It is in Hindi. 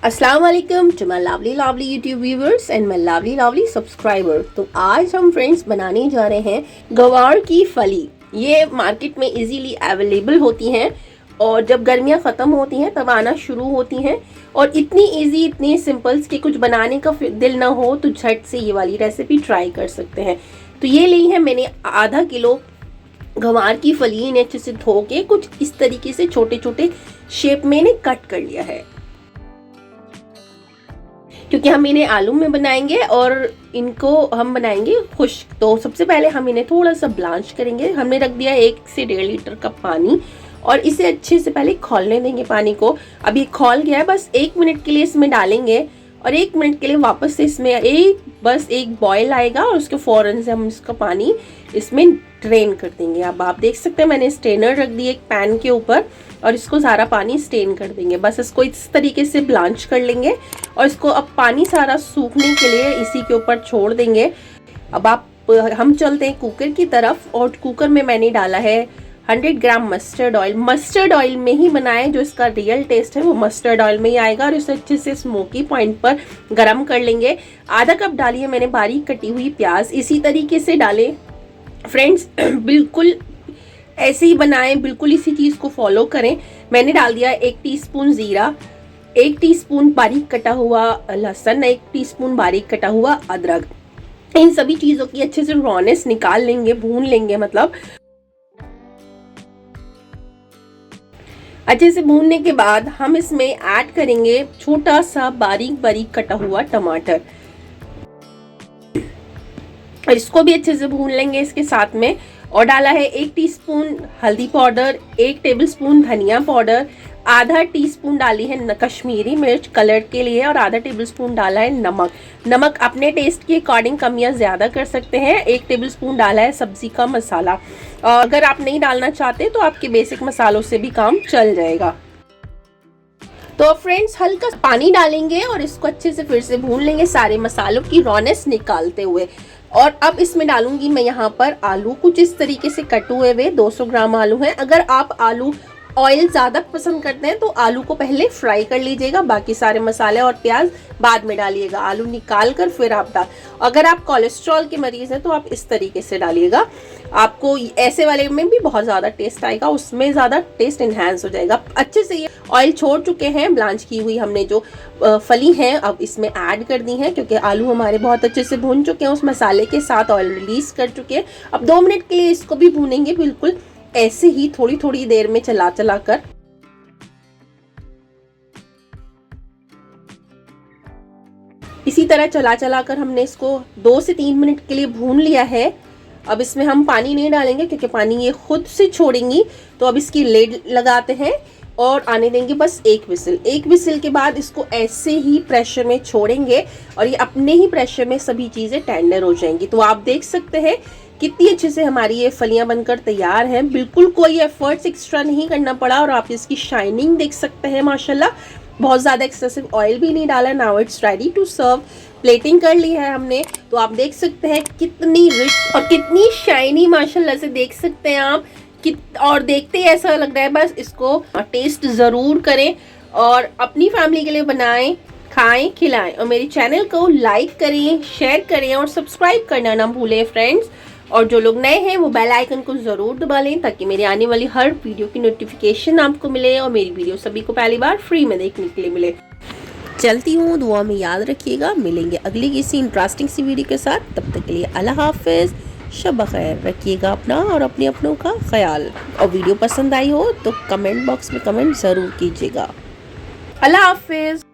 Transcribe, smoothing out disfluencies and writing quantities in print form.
अस्सलाम वालेकुम to my lovely YouTube viewers and my lovely subscriber. तो आज हम फ्रेंड्स बनाने जा रहे हैं गवार की फली। ये मार्केट में इजीली अवेलेबल होती हैं और जब गर्मियां ख़त्म होती हैं तब आना शुरू होती हैं। और इतनी इजी, इतनी सिंपल्स कि कुछ बनाने का दिल ना हो तो झट से ये वाली रेसिपी ट्राई कर सकते हैं। तो ये ली है मैंने आधा किलो गवार की फली। इन्हें अच्छे से धो के कुछ इस तरीके से छोटे छोटे शेप में इन्हें कट कर लिया है, क्योंकि हम इन्हें आलू में बनाएंगे और इनको हम बनाएंगे खुश्क। तो सबसे पहले हम इन्हें थोड़ा सा ब्लांच करेंगे। हमने रख दिया 1 से 1.5 लीटर का पानी और इसे अच्छे से पहले खौलने देंगे पानी को। अब ये खौल गया है, बस 1 मिनट के लिए इसमें डालेंगे और 1 मिनट के लिए वापस से इसमें एक बॉयल आएगा और उसके फौरन से हम इसका पानी इसमें ड्रेन कर देंगे। अब आप देख सकते हैं मैंने स्ट्रेनर रख दी एक पैन के ऊपर और इसको सारा पानी स्ट्रेन कर देंगे। बस इसको इस तरीके से ब्लांच कर लेंगे और इसको अब पानी सारा सूखने के लिए इसी के ऊपर छोड़ देंगे। अब हम चलते हैं कुकर की तरफ और कुकर में मैंने डाला है 100 ग्राम मस्टर्ड ऑयल। मस्टर्ड ऑयल में ही बनाएं, जो इसका रियल टेस्ट है वो मस्टर्ड ऑयल में ही आएगा। और इसे अच्छे से स्मोकी पॉइंट पर गरम कर लेंगे। आधा कप डाली है मैंने बारीक कटी हुई प्याज। इसी तरीके से डालें फ्रेंड्स, बिल्कुल ऐसे ही बनाएं, बिल्कुल इसी चीज को फॉलो करें। मैंने डाल दिया 1 टीस्पून जीरा, 1 टीस्पून बारीक कटा हुआ लहसुन, 1 टीस्पून बारीक कटा हुआ अदरक। इन सभी चीजों की अच्छे से रॉनेस निकाल लेंगे, भून लेंगे। मतलब अच्छे से भूनने के बाद हम इसमें ऐड करेंगे छोटा सा बारीक कटा हुआ टमाटर। इसको भी अच्छे से भून लेंगे इसके साथ में। और डाला है 1 टीस्पून हल्दी पाउडर, 1 टेबलस्पून धनिया पाउडर, आधा टीस्पून डाली है कश्मीरी मिर्च कलर के लिए और आधा टेबलस्पून डाला है नमक। नमक अपने टेस्ट के अकॉर्डिंग कम या ज़्यादा कर सकते हैं। 1 टेबलस्पून डाला है सब्जी का मसाला। अगर आप नहीं डालना चाहते तो आपके बेसिक मसालों से भी काम चल जाएगा। तो फ्रेंड्स हल्का पानी डालेंगे और इसको अच्छे से फिर से भून लेंगे सारे मसालों की रॉनेस निकालते हुए। और अब इसमें डालूंगी मैं यहाँ पर आलू, कुछ इस तरीके से कटे हुए 200 ग्राम आलू हैं। अगर आप आलू ऑयल ज़्यादा पसंद करते हैं तो आलू को पहले फ्राई कर लीजिएगा, बाकी सारे मसाले और प्याज बाद में डालिएगा। आलू निकाल कर फिर आप अगर आप कोलेस्ट्रॉल के मरीज़ हैं तो आप इस तरीके से डालिएगा। आपको ऐसे वाले में भी बहुत ज़्यादा टेस्ट आएगा, उसमें ज़्यादा टेस्ट इन्हांस हो जाएगा। अच्छे से ये ऑयल छोड़ चुके हैं, ब्लांच की हुई हमने जो फली हैं अब इसमें ऐड कर दी हैं, क्योंकि आलू हमारे बहुत अच्छे से भून चुके हैं, उस मसाले के साथ ऑयल रिलीज कर चुके हैं। अब 2 मिनट के लिए इसको भी भूनेंगे, बिल्कुल ऐसे ही थोड़ी थोड़ी देर में चला कर। इसी तरह चला कर हमने इसको 2 से 3 मिनट के लिए भून लिया है। अब इसमें हम पानी नहीं डालेंगे क्योंकि पानी ये खुद से छोड़ेंगी। तो अब इसकी लिड लगाते हैं और आने देंगे बस 1 विसिल। 1 विसिल के बाद इसको ऐसे ही प्रेशर में छोड़ेंगे और ये अपने ही प्रेशर में सभी चीज़ें टेंडर हो जाएंगी। तो आप देख सकते हैं कितनी अच्छे से हमारी ये फलियां बनकर तैयार हैं। बिल्कुल कोई एफर्ट्स एक्स्ट्रा नहीं करना पड़ा और आप इसकी शाइनिंग देख सकते हैं माशाल्लाह। बहुत ज़्यादा एक्सेसिव ऑयल भी नहीं डाला। Now it's ready to serve. Plating कर ली है हमने, तो आप देख सकते हैं कितनी रिच और कितनी शाइनी माशाल्लाह से देख सकते हैं आप। और देखते ही ऐसा लग रहा है बस इसको टेस्ट ज़रूर करें और अपनी फैमिली के लिए बनाएं, खाएं, खिलाएं। और मेरे चैनल को लाइक करें, शेयर करें और सब्सक्राइब करना ना भूलें फ्रेंड्स। और जो लोग नए हैं वो बेल आइकन को ज़रूर दबा लें ताकि मेरे आने वाली हर वीडियो की नोटिफिकेशन आपको मिले और मेरी वीडियो सभी को पहली बार फ्री में देखने के लिए मिले। चलती हूँ, दुआ में याद रखिएगा। मिलेंगे अगली किसी इंटरेस्टिंग सी वीडियो के साथ। तब तक के लिए अल्लाह हाफिज़, शब खैर। रखिएगा अपना और अपने अपनों का ख्याल। और वीडियो पसंद आई हो तो कमेंट बॉक्स में कमेंट ज़रूर कीजिएगा। अल्लाह हाफिज़।